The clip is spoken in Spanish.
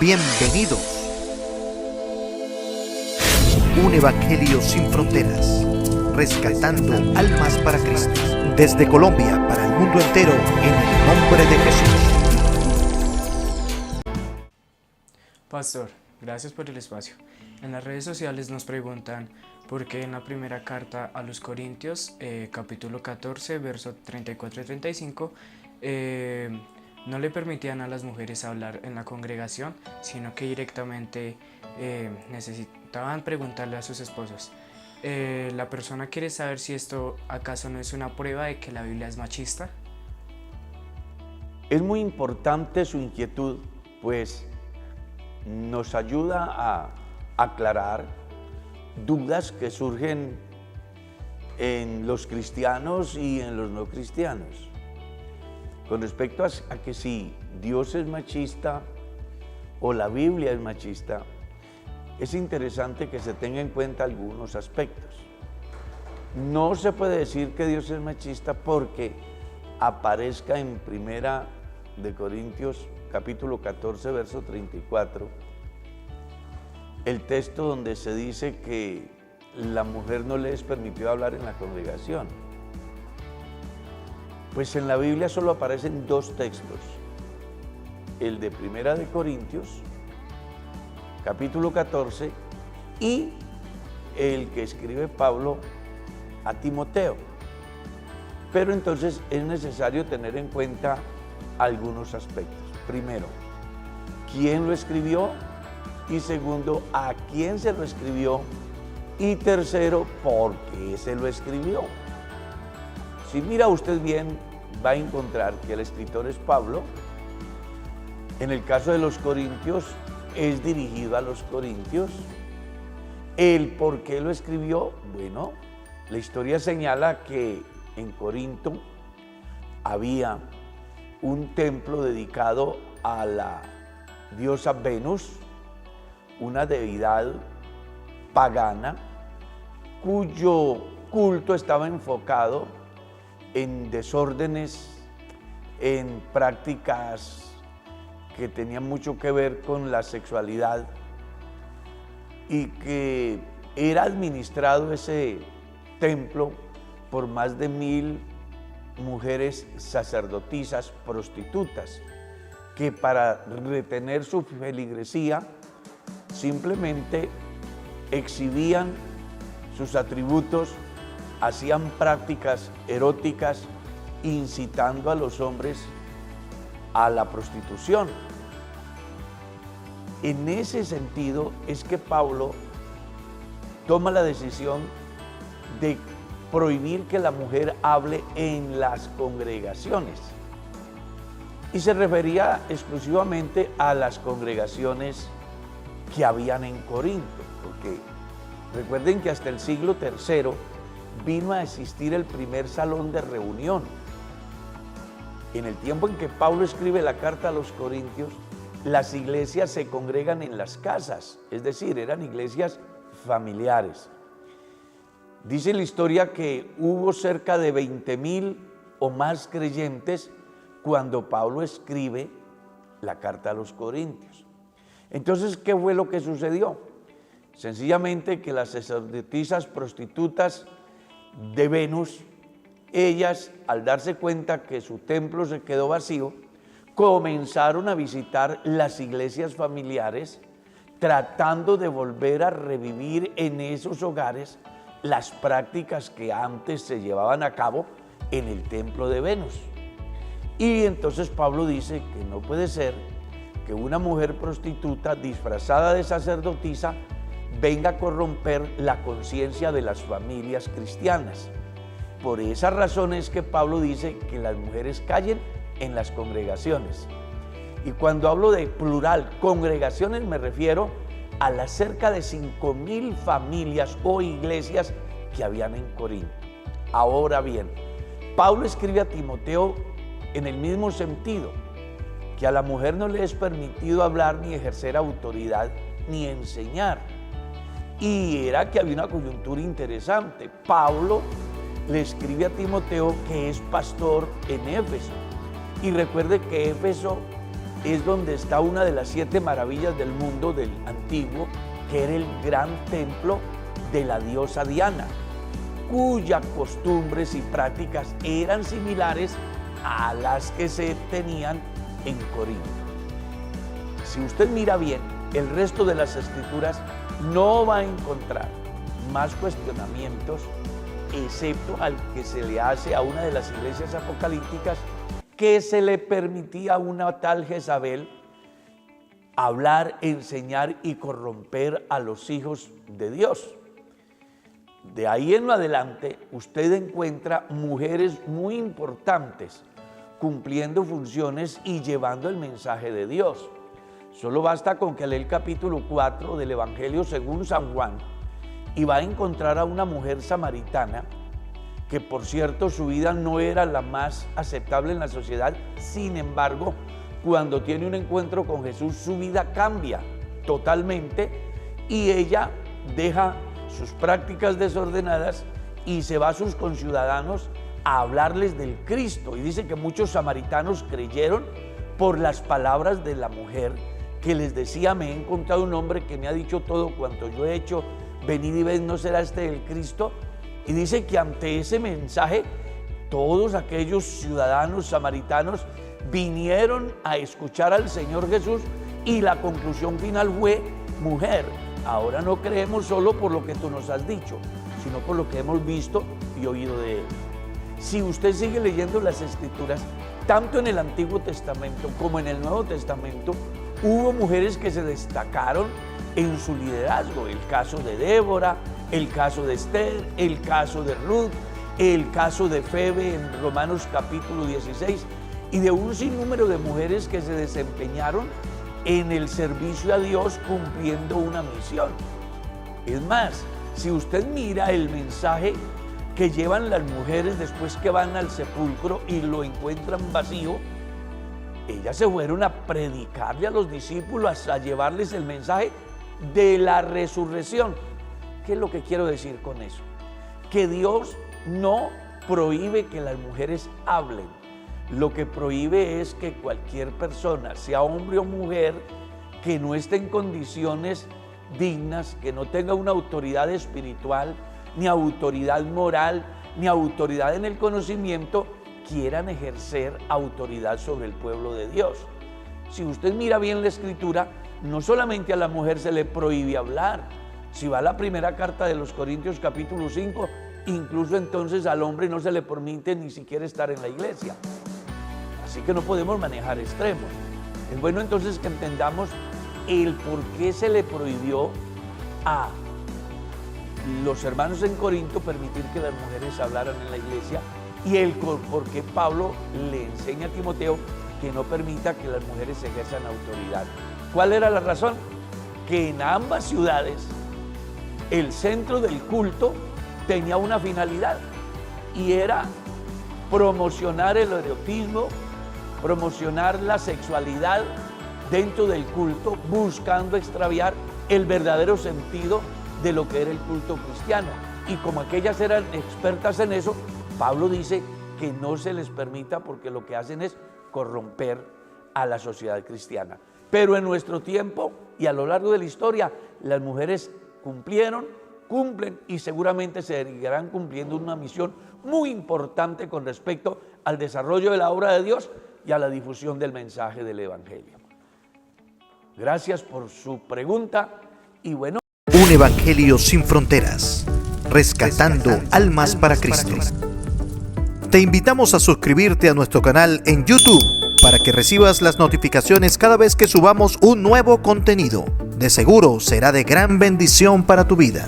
Bienvenidos. Un evangelio sin fronteras, rescatando almas para Cristo. Desde Colombia para el mundo entero, en el nombre de Jesús. Pastor, gracias por el espacio. En las redes sociales nos preguntan por qué en la primera carta a los Corintios, capítulo 14, verso 34 y 35, no le permitían a las mujeres hablar en la congregación, sino que directamente necesitaban preguntarle a sus esposos. La persona quiere saber si esto acaso no es una prueba de que la Biblia es machista. Es muy importante su inquietud, pues nos ayuda a aclarar dudas que surgen en los cristianos y en los no cristianos. Con respecto a que si Dios es machista o la Biblia es machista, es interesante que se tenga en cuenta algunos aspectos. No se puede decir que Dios es machista porque aparezca en Primera de Corintios, capítulo 14, verso 34, el texto donde se dice que la mujer no le es permitido hablar en la congregación. Pues en la Biblia solo aparecen dos textos, el de Primera de Corintios, capítulo 14, y el que escribe Pablo a Timoteo. Pero entonces es necesario tener en cuenta algunos aspectos. Primero, ¿quién lo escribió? Y segundo, ¿a quién se lo escribió? Y tercero, ¿por qué se lo escribió? Si mira usted bien, va a encontrar que el escritor es Pablo. En el caso de los Corintios, es dirigido a los Corintios. ¿El por qué lo escribió? Bueno, la historia señala que en Corinto había un templo dedicado a la diosa Venus, una deidad pagana, cuyo culto estaba enfocado en desórdenes, en prácticas que tenían mucho que ver con la sexualidad, y que era administrado ese templo por más de 1000 mujeres sacerdotisas prostitutas, que para retener su feligresía simplemente exhibían sus atributos, hacían prácticas eróticas, incitando a los hombres a la prostitución. En ese sentido es que Pablo toma la decisión de prohibir que la mujer hable en las congregaciones. Y se refería exclusivamente a las congregaciones que habían en Corinto, porque recuerden que hasta el siglo III vino a existir el primer salón de reunión. En el tiempo en que Pablo escribe la carta a los Corintios, las iglesias se congregan en las casas, es decir, eran iglesias familiares. Dice la historia que hubo cerca de 20,000 o más creyentes cuando Pablo escribe la carta a los Corintios. Entonces, ¿qué fue lo que sucedió? Sencillamente que las sacerdotisas prostitutas de Venus, ellas, al darse cuenta que su templo se quedó vacío, comenzaron a visitar las iglesias familiares, tratando de volver a revivir en esos hogares las prácticas que antes se llevaban a cabo en el templo de Venus. Y entonces Pablo dice que no puede ser que una mujer prostituta disfrazada de sacerdotisa venga a corromper la conciencia de las familias cristianas. Por esa razón es que Pablo dice que las mujeres callen en las congregaciones. Y cuando hablo de plural, congregaciones, me refiero a las cerca de 5,000 familias o iglesias que habían en Corinto. Ahora bien, Pablo escribe a Timoteo en el mismo sentido, que a la mujer no le es permitido hablar ni ejercer autoridad ni enseñar. Y era que había una coyuntura interesante. Pablo le escribe a Timoteo, que es pastor en Éfeso. Y recuerde que Éfeso es donde está una de las 7 maravillas del mundo del antiguo, que era el gran templo de la diosa Diana, cuyas costumbres y prácticas eran similares a las que se tenían en Corinto. Si usted mira bien el resto de las escrituras, no va a encontrar más cuestionamientos, excepto al que se le hace a una de las iglesias apocalípticas, que se le permitía a una tal Jezabel hablar, enseñar y corromper a los hijos de Dios. De ahí en adelante, usted encuentra mujeres muy importantes cumpliendo funciones y llevando el mensaje de Dios. Solo basta con que lea el capítulo 4 del Evangelio según San Juan y va a encontrar a una mujer samaritana que, por cierto, su vida no era la más aceptable en la sociedad. Sin embargo, cuando tiene un encuentro con Jesús, su vida cambia totalmente y ella deja sus prácticas desordenadas y se va a sus conciudadanos a hablarles del Cristo. Y dice que muchos samaritanos creyeron por las palabras de la mujer, que les decía: me he encontrado un hombre que me ha dicho todo cuanto yo he hecho, venid y ved, ¿no será este el Cristo? Y dice que ante ese mensaje, todos aquellos ciudadanos samaritanos vinieron a escuchar al Señor Jesús, y la conclusión final fue: mujer, ahora no creemos solo por lo que tú nos has dicho, sino por lo que hemos visto y oído de él. Si usted sigue leyendo las Escrituras, tanto en el Antiguo Testamento como en el Nuevo Testamento, hubo mujeres que se destacaron en su liderazgo. El caso de Débora, el caso de Esther, el caso de Ruth, el caso de Febe en Romanos capítulo 16, y de un sinnúmero de mujeres que se desempeñaron en el servicio a Dios cumpliendo una misión. Es más, si usted mira el mensaje que llevan las mujeres después que van al sepulcro y lo encuentran vacío, ellas se fueron a predicarle a los discípulos, a llevarles el mensaje de la resurrección. ¿Qué es lo que quiero decir con eso? Que Dios no prohíbe que las mujeres hablen. Lo que prohíbe es que cualquier persona, sea hombre o mujer, que no esté en condiciones dignas, que no tenga una autoridad espiritual, ni autoridad moral, ni autoridad en el conocimiento, quieran ejercer autoridad sobre el pueblo de Dios. Si usted mira bien la Escritura, no solamente a la mujer se le prohíbe hablar. Si va a la primera carta de los Corintios capítulo 5, incluso entonces al hombre no se le permite ni siquiera estar en la iglesia. Así que no podemos manejar extremos. Es bueno entonces que entendamos el por qué se le prohibió a los hermanos en Corinto permitir que las mujeres hablaran en la iglesia, y el por qué Pablo le enseña a Timoteo que no permita que las mujeres ejerzan autoridad. ¿Cuál era la razón? Que en ambas ciudades el centro del culto tenía una finalidad, y era promocionar el erotismo, promocionar la sexualidad dentro del culto, buscando extraviar el verdadero sentido de lo que era el culto cristiano. Y como aquellas eran expertas en eso, Pablo dice que no se les permita, porque lo que hacen es corromper a la sociedad cristiana. Pero en nuestro tiempo y a lo largo de la historia, las mujeres cumplieron, cumplen y seguramente seguirán cumpliendo una misión muy importante con respecto al desarrollo de la obra de Dios y a la difusión del mensaje del Evangelio. Gracias por su pregunta y bueno. Un Evangelio sin fronteras, rescatando almas para Cristo. Te invitamos a suscribirte a nuestro canal en YouTube para que recibas las notificaciones cada vez que subamos un nuevo contenido. De seguro será de gran bendición para tu vida.